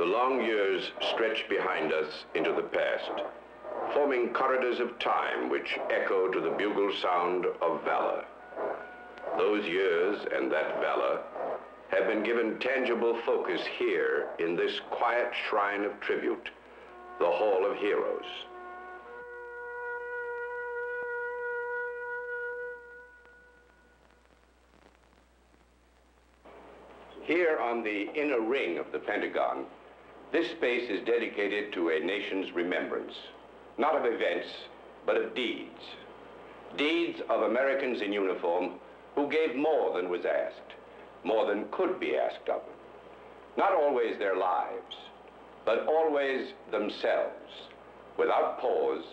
The long years stretch behind us into the past, forming corridors of time which echo to the bugle sound of valor. Those years and that valor have been given tangible focus here in this quiet shrine of tribute, the Hall of Heroes. Here on the inner ring of the Pentagon, this space is dedicated to a nation's remembrance, not of events, but of deeds. Deeds of Americans in uniform who gave more than was asked, more than could be asked of them. Not always their lives, but always themselves, without pause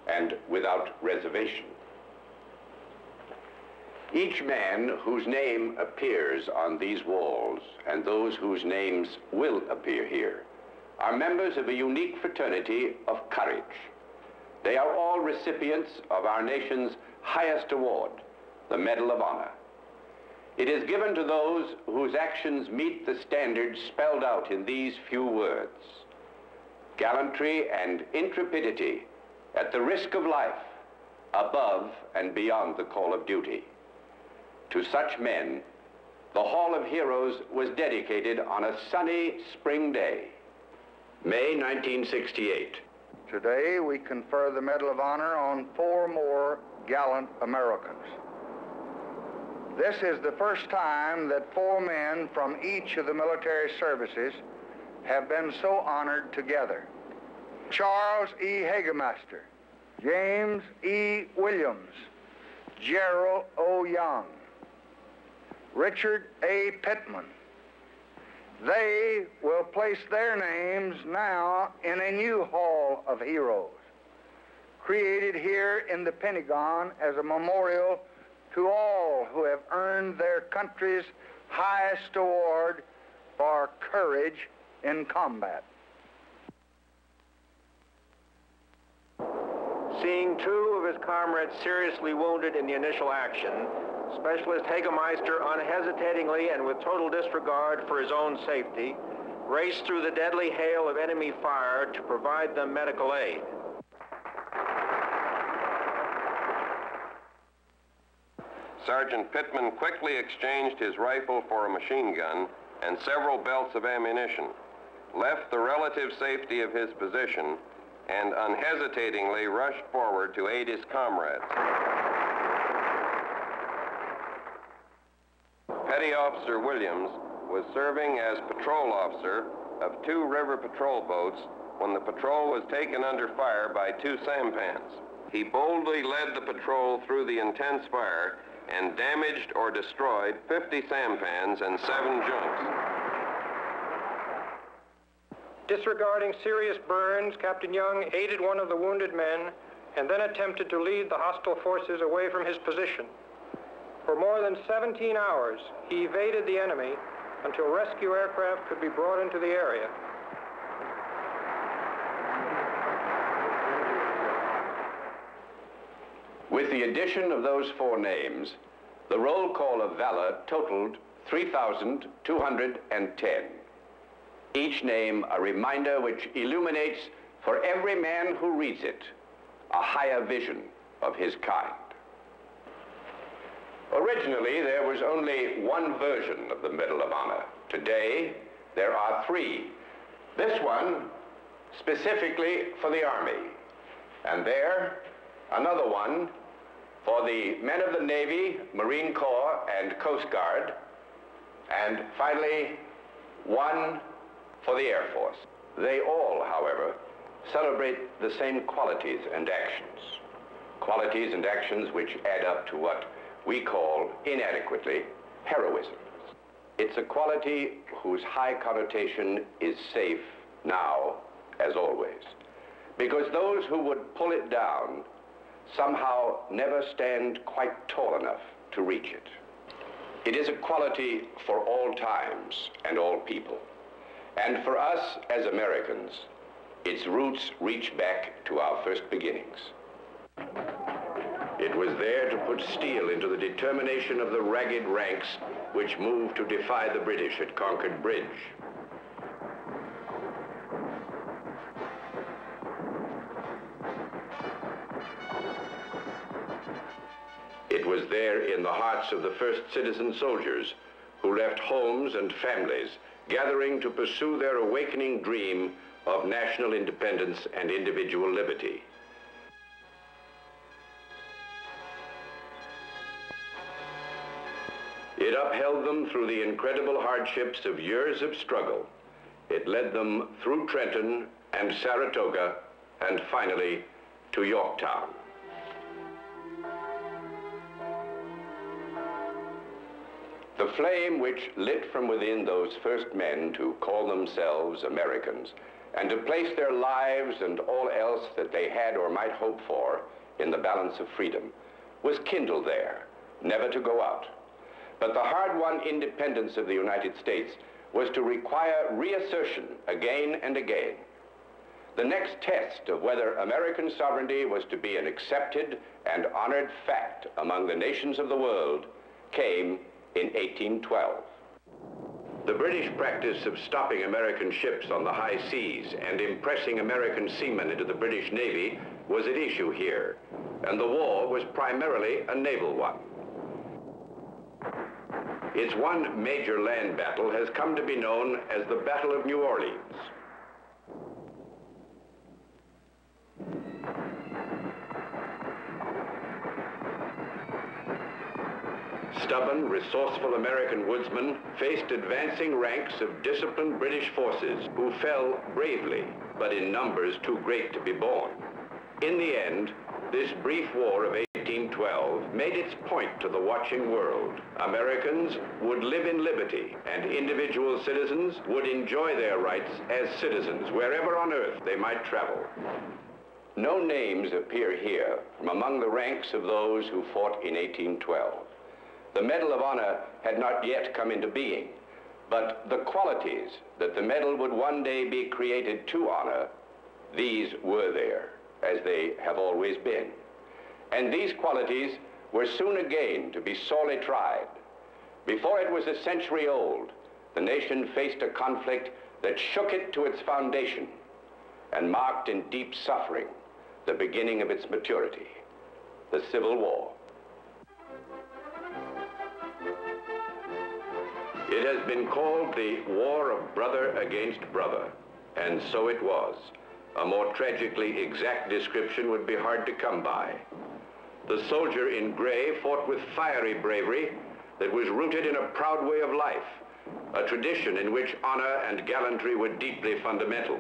and without reservation. Each man whose name appears on these walls, and those whose names will appear here, are members of a unique fraternity of courage. They are all recipients of our nation's highest award, the Medal of Honor. It is given to those whose actions meet the standards spelled out in these few words: gallantry and intrepidity at the risk of life, above and beyond the call of duty. To such men, the Hall of Heroes was dedicated on a sunny spring day, May 1968. Today, we confer the Medal of Honor on 4 more gallant Americans. This is the first time that 4 men from each of the military services have been so honored together. Charles E. Hagemaster, James E. Williams, Gerald O. Young, Richard A. Pittman. They will place their names now in a new Hall of Heroes, created here in the Pentagon as a memorial to all who have earned their country's highest award for courage in combat. Seeing 2 of his comrades seriously wounded in the initial action, Specialist Hagemeister unhesitatingly and with total disregard for his own safety raced through the deadly hail of enemy fire to provide them medical aid. Sergeant Pittman quickly exchanged his rifle for a machine gun and several belts of ammunition, left the relative safety of his position, and unhesitatingly rushed forward to aid his comrades. Petty Officer Williams was serving as patrol officer of 2 river patrol boats when the patrol was taken under fire by 2 sampans. He boldly led the patrol through the intense fire and damaged or destroyed 50 sampans and 7 junks. Disregarding serious burns, Captain Young aided one of the wounded men and then attempted to lead the hostile forces away from his position. For more than 17 hours, he evaded the enemy until rescue aircraft could be brought into the area. With the addition of those 4 names, the roll call of valor totaled 3,210. Each name a reminder which illuminates for every man who reads it a higher vision of his kind. Originally, there was only 1 version of the Medal of Honor. Today, there are 3. This one specifically for the Army, and there, another one for the men of the Navy, Marine Corps, and Coast Guard, and finally, one for the Air Force. They all, however, celebrate the same qualities and actions which add up to what we call, inadequately, heroism. It's a quality whose high connotation is safe now, as always, because those who would pull it down somehow never stand quite tall enough to reach it. It is a quality for all times and all people. And for us as Americans, its roots reach back to our first beginnings. It was there to put steel into the determination of the ragged ranks which moved to defy the British at Concord Bridge. was there in the hearts of the first citizen soldiers who left homes and families, gathering to pursue their awakening dream of national independence and individual liberty. It upheld them through the incredible hardships of years of struggle. It led them through Trenton and Saratoga and finally to Yorktown. The flame which lit from within those first men to call themselves Americans and to place their lives and all else that they had or might hope for in the balance of freedom was kindled there, never to go out. But the hard-won independence of the United States was to require reassertion again and again. The next test of whether American sovereignty was to be an accepted and honored fact among the nations of the world came in 1812. The British practice of stopping American ships on the high seas and impressing American seamen into the British Navy was at issue here, and the war was primarily a naval one. Its one major land battle has come to be known as the Battle of New Orleans. Stubborn, resourceful American woodsmen faced advancing ranks of disciplined British forces who fell bravely, but in numbers too great to be borne. In the end, this brief war of 1812 made its point to the watching world. Americans would live in liberty, and individual citizens would enjoy their rights as citizens wherever on earth they might travel. No names appear here from among the ranks of those who fought in 1812. The Medal of Honor had not yet come into being, but the qualities that the medal would one day be created to honor, these were there, as they have always been. And these qualities were soon again to be sorely tried. Before it was a century old, the nation faced a conflict that shook it to its foundation and marked in deep suffering the beginning of its maturity, the Civil War. It has been called the War of Brother Against Brother, and so it was. A more tragically exact description would be hard to come by. The soldier in gray fought with fiery bravery that was rooted in a proud way of life, a tradition in which honor and gallantry were deeply fundamental.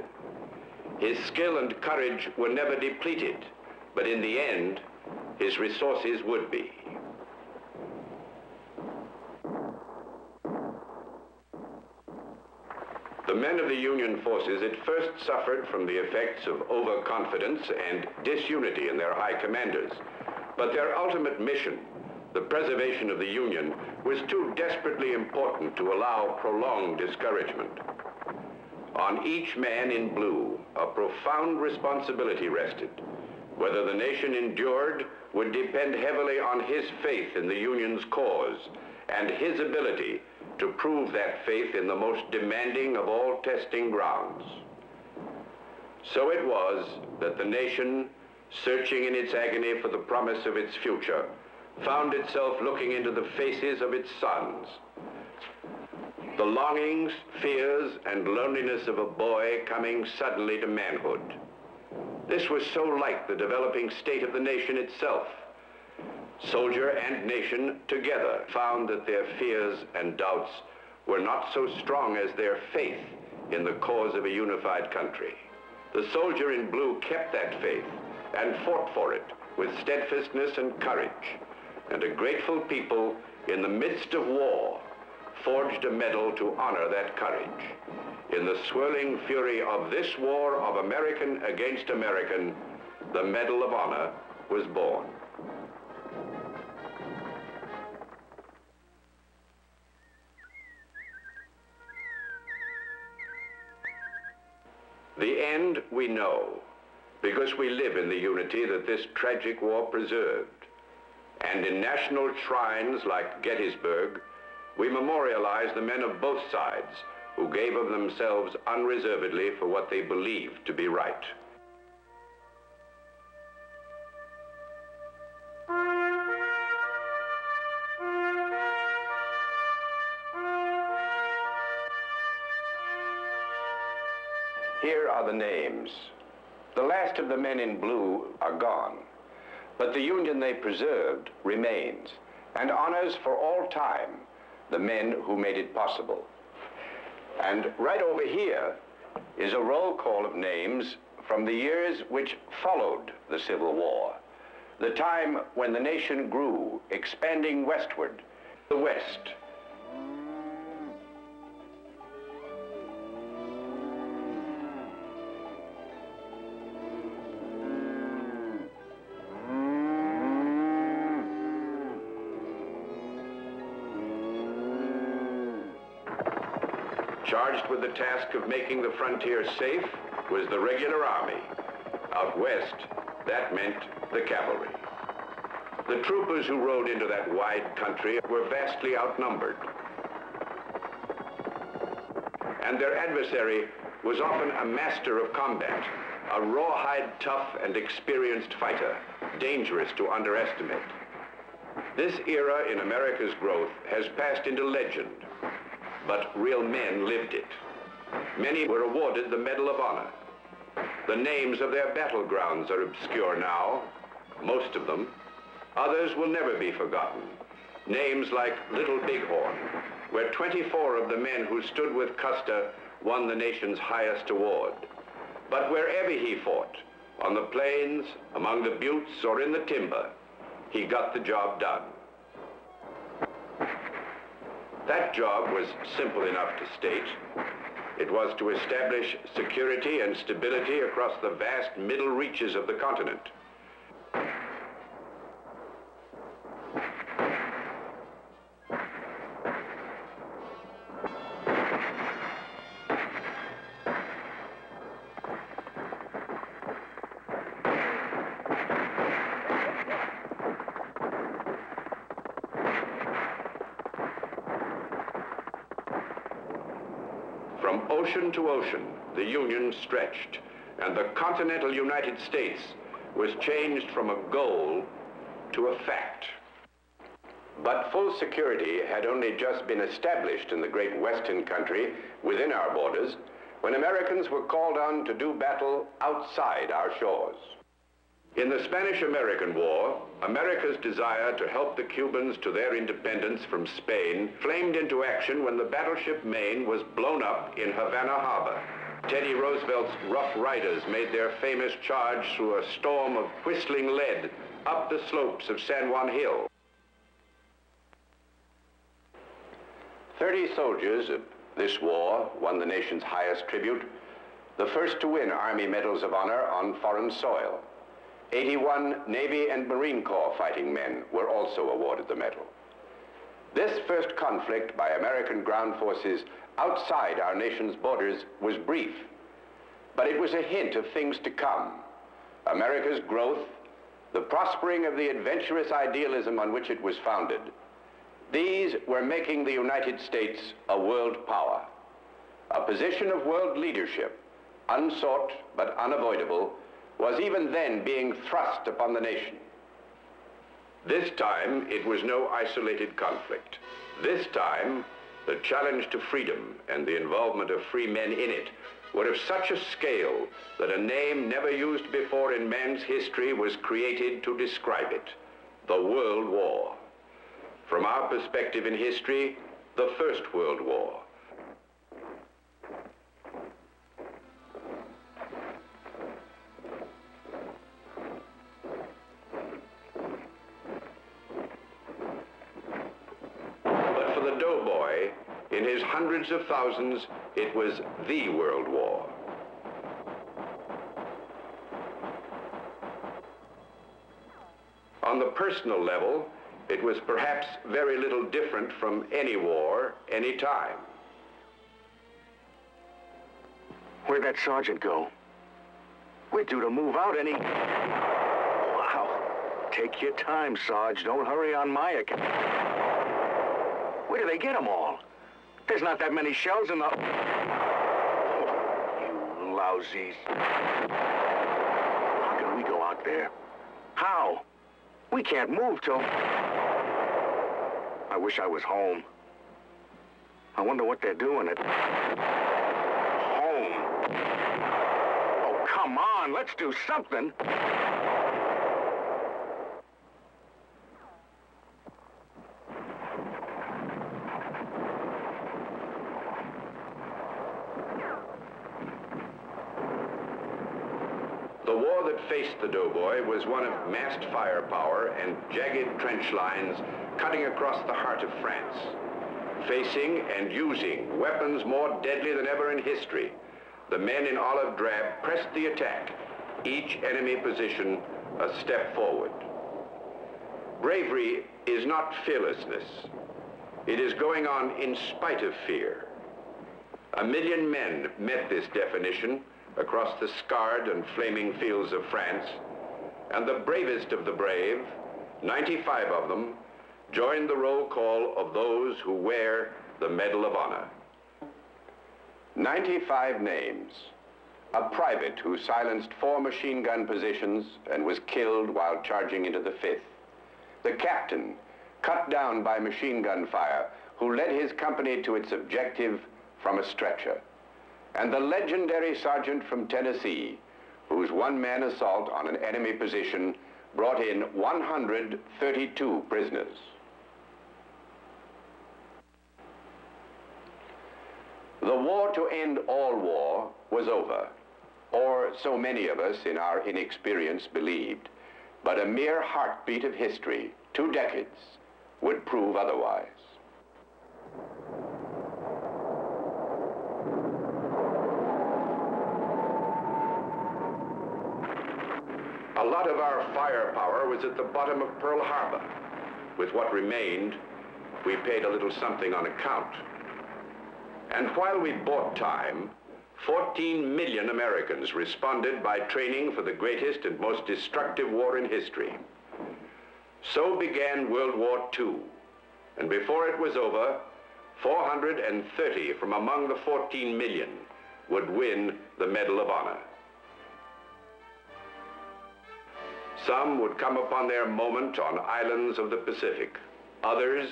His skill and courage were never depleted, but in the end, his resources would be. The men of the Union forces at first suffered from the effects of overconfidence and disunity in their high commanders. But their ultimate mission, the preservation of the Union, was too desperately important to allow prolonged discouragement. On each man in blue, a profound responsibility rested. Whether the nation endured would depend heavily on his faith in the Union's cause and his ability to prove that faith in the most demanding of all testing grounds. So it was that the nation, searching in its agony for the promise of its future, found itself looking into the faces of its sons. The longings, fears, and loneliness of a boy coming suddenly to manhood. This was so like the developing state of the nation itself. Soldier and nation together found that their fears and doubts were not so strong as their faith in the cause of a unified country. The soldier in blue kept that faith and fought for it with steadfastness and courage. And a grateful people in the midst of war forged a medal to honor that courage. In the swirling fury of this war of American against American, the Medal of Honor was born. The end we know, because we live in the unity that this tragic war preserved. And in national shrines like Gettysburg, we memorialize the men of both sides who gave of themselves unreservedly for what they believed to be right. Here are the names. The last of the men in blue are gone, but the Union they preserved remains and honors for all time the men who made it possible. And right over here is a roll call of names from the years which followed the Civil War, the time when the nation grew, expanding westward, the West. Charged with the task of making the frontier safe was the regular army. Out west, that meant the cavalry. The troopers who rode into that wide country were vastly outnumbered. And their adversary was often a master of combat, a rawhide tough and experienced fighter, dangerous to underestimate. This era in America's growth has passed into legend, but real men lived it. Many were awarded the Medal of Honor. The names of their battlegrounds are obscure now, most of them. Others will never be forgotten. Names like Little Bighorn, where 24 of the men who stood with Custer won the nation's highest award. But wherever he fought, on the plains, among the buttes, or in the timber, he got the job done. That job was simple enough to state. It was to establish security and stability across the vast middle reaches of the continent. From ocean to ocean, the Union stretched, and the continental United States was changed from a goal to a fact. But full security had only just been established in the great Western country within our borders when Americans were called on to do battle outside our shores. In the Spanish-American War, America's desire to help the Cubans to their independence from Spain flamed into action when the battleship Maine was blown up in Havana Harbor. Teddy Roosevelt's Rough Riders made their famous charge through a storm of whistling lead up the slopes of San Juan Hill. 30 soldiers of this war won the nation's highest tribute, the first to win Army Medals of Honor on foreign soil. 81 Navy and Marine Corps fighting men were also awarded the medal. This first conflict by American ground forces outside our nation's borders was brief, but it was a hint of things to come. America's growth, the prospering of the adventurous idealism on which it was founded, these were making the United States a world power. A position of world leadership, unsought but unavoidable, was even then being thrust upon the nation. This time, it was no isolated conflict. This time, the challenge to freedom and the involvement of free men in it were of such a scale that a name never used before in man's history was created to describe it: the World War. From our perspective in history, the First World War. In his hundreds of thousands, it was the World War. On the personal level, it was perhaps very little different from any war, any time. Where'd that sergeant go? We're due to move out any... Wow. Take your time, Sarge. Don't hurry on my account. Where do they get them all? There's not that many shells in the... Oh, you lousies. How can we go out there? How? We can't move till... I wish I was home. I wonder what they're doing at... home. on, let's do something. The war that faced the doughboy was one of massed firepower and jagged trench lines cutting across the heart of France, facing and using weapons more deadly than ever in history. The men in olive drab pressed the attack, each enemy position a step forward. Bravery is not fearlessness. It is going on in spite of fear. 1 million men met this definition across the scarred and flaming fields of France, and the bravest of the brave, 95 of them, joined the roll call of those who wear the Medal of Honor. 95 names. A private who silenced 4 machine gun positions and was killed while charging into the 5th. The captain, cut down by machine gun fire, who led his company to its objective from a stretcher. And the legendary sergeant from Tennessee, whose one-man assault on an enemy position brought in 132 prisoners. The war to end all war was over, or so many of us in our inexperience believed. But a mere heartbeat of history, 2 decades, would prove otherwise. A lot of our firepower was at the bottom of Pearl Harbor. With what remained, we paid a little something on account. And while we bought time, 14 million Americans responded by training for the greatest and most destructive war in history. So began World War II, and before it was over, 430 from among the 14 million would win the Medal of Honor. Some would come upon their moment on islands of the Pacific, others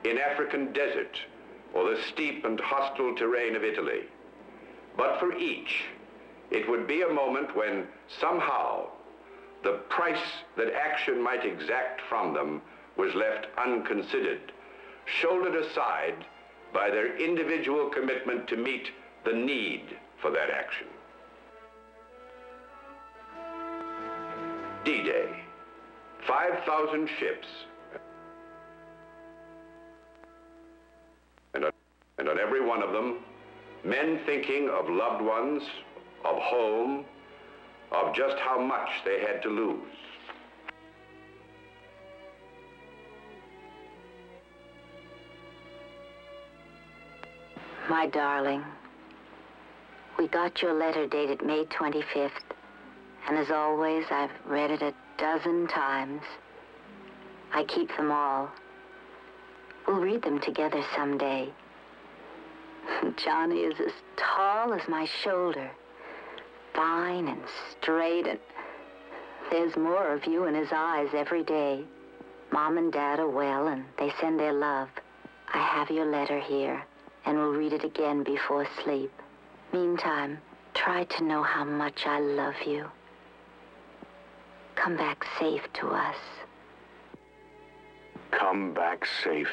in African desert or the steep and hostile terrain of Italy. But for each, it would be a moment when somehow the price that action might exact from them was left unconsidered, shouldered aside by their individual commitment to meet the need for that action. D-Day, 5,000 ships, and on every one of them, men thinking of loved ones, of home, of just how much they had to lose. My darling, we got your letter dated May 25th, and as always, I've read it 12 times. I keep them all. We'll read them together someday. Johnny is as tall as my shoulder, fine and straight, and there's more of you in his eyes every day. Mom and Dad are well, and they send their love. I have your letter here, and we'll read it again before sleep. Meantime, try to know how much I love you. Come back safe to us. Come back safe.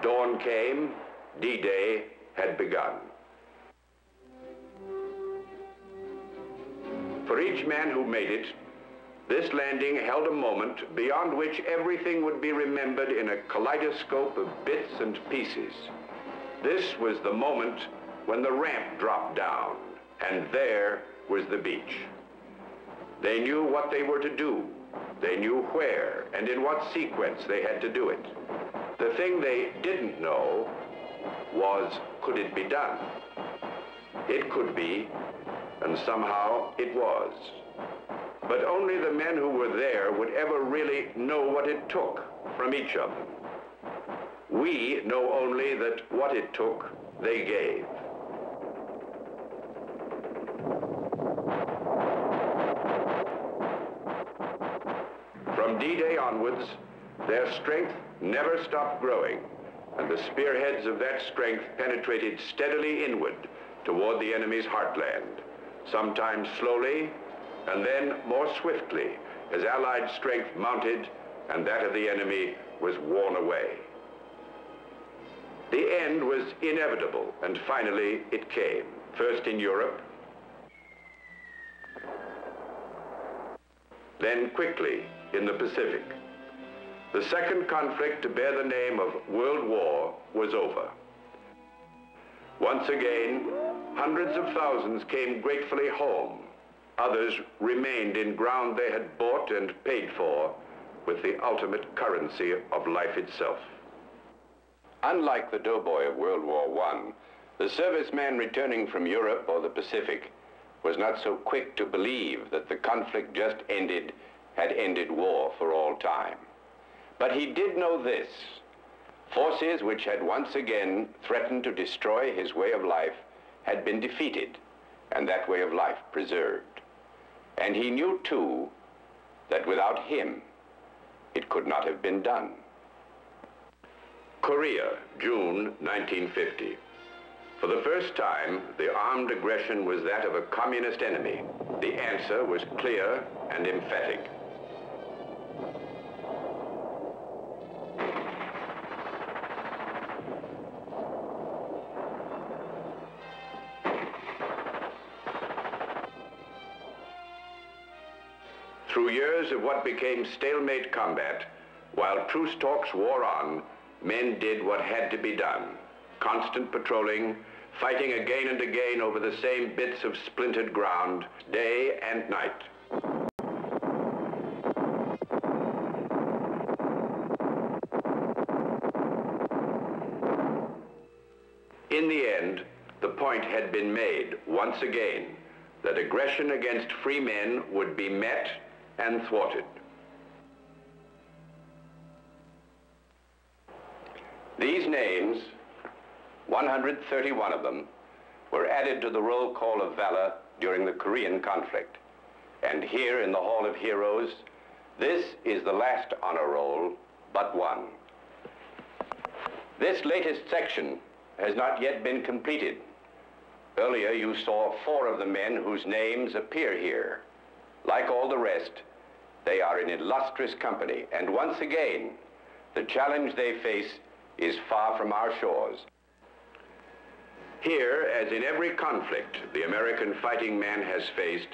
Dawn came, D-Day had begun. For each man who made it, this landing held a moment beyond which everything would be remembered in a kaleidoscope of bits and pieces. This was the moment when the ramp dropped down, and there was the beach. They knew what they were to do. They knew where and in what sequence they had to do it. The thing they didn't know was, could it be done? It could be, and somehow it was. But only the men who were there would ever really know what it took. from each of them. We know only that what it took, they gave. From D-Day onwards, their strength never stopped growing, and the spearheads of that strength penetrated steadily inward toward the enemy's heartland, sometimes slowly, and then more swiftly, as Allied strength mounted and that of the enemy was worn away. The end was inevitable, and finally it came, first in Europe, then quickly in the Pacific. The second conflict to bear the name of World War was over. Once again, hundreds of thousands came gratefully home. Others remained in ground they had bought and paid for with the ultimate currency of life itself. Unlike the doughboy of World War I, the serviceman returning from Europe or the Pacific was not so quick to believe that the conflict just ended had ended war for all time. But he did know this: forces which had once again threatened to destroy his way of life had been defeated, and that way of life preserved. And he knew, too, that without him, it could not have been done. Korea, June 1950. For the first time, the armed aggression was that of a communist enemy. The answer was clear and emphatic. Through years of what became stalemate combat, while truce talks wore on, men did what had to be done. Constant patrolling, fighting again and again over the same bits of splintered ground, day and night. In the end, the point had been made, once again, that aggression against free men would be met and thwarted. These names, 131 of them, were added to the roll call of valor during the Korean conflict. And here in the Hall of Heroes, this is the last honor roll but one. This latest section has not yet been completed. Earlier you saw 4 of the men whose names appear here. Like all the rest, they are in illustrious company, and once again, the challenge they face is far from our shores. Here, as in every conflict the American fighting man has faced,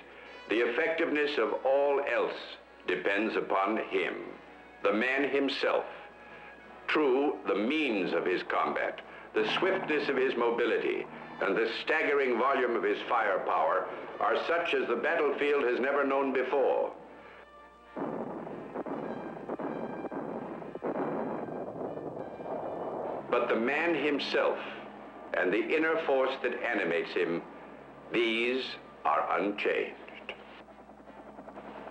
the effectiveness of all else depends upon him, the man himself. True, the means of his combat, the swiftness of his mobility, and the staggering volume of his firepower are such as the battlefield has never known before. But the man himself and the inner force that animates him, these are unchanged.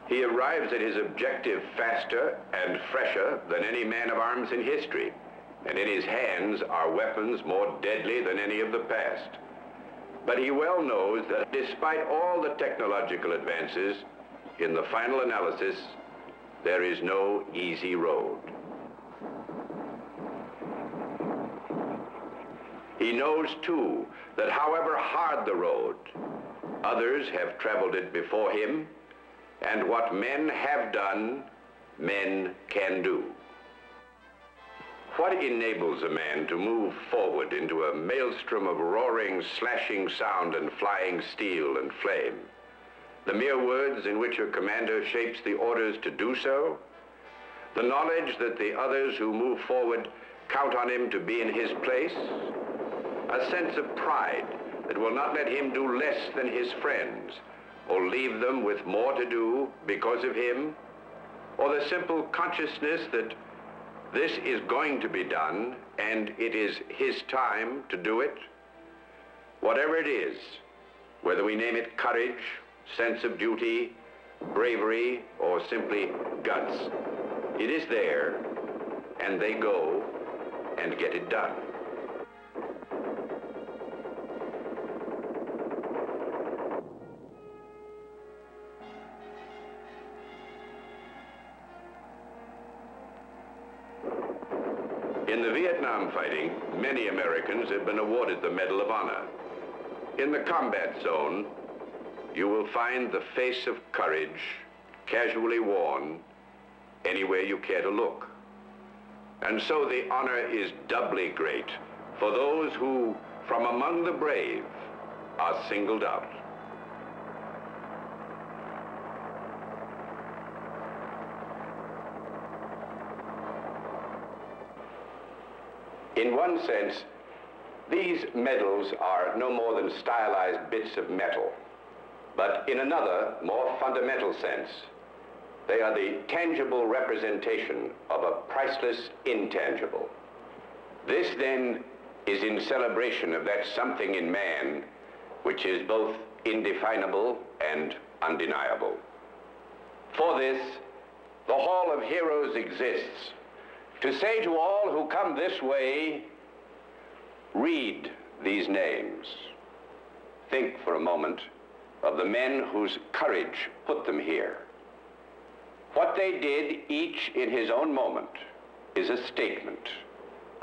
He arrives at his objective faster and fresher than any man of arms in history, and in his hands are weapons more deadly than any of the past. But he well knows that despite all the technological advances, in the final analysis, there is no easy road. He knows, too, that however hard the road, others have traveled it before him, and what men have done, men can do. What enables a man to move forward into a maelstrom of roaring, slashing sound and flying steel and flame? The mere words in which a commander shapes the orders to do so? The knowledge that the others who move forward count on him to be in his place? A sense of pride that will not let him do less than his friends, or leave them with more to do because of him? Or the simple consciousness that this is going to be done, and it is his time to do it? Whatever it is, whether we name it courage, sense of duty, bravery, or simply guts, it is there, and they go and get it done. In the Vietnam fighting, many Americans have been awarded the Medal of Honor. In the combat zone, you will find the face of courage casually worn anywhere you care to look. And so the honor is doubly great for those who, from among the brave, are singled out. In one sense, these medals are no more than stylized bits of metal. But in another, more fundamental sense, they are the tangible representation of a priceless intangible. This, then, is in celebration of that something in man which is both indefinable and undeniable. For this, the Hall of Heroes exists, to say to all who come this way, read these names. Think for a moment of the men whose courage put them here. What they did, each in his own moment, is a statement,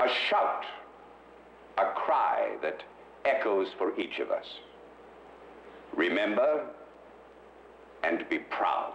a shout, a cry that echoes for each of us. Remember and be proud.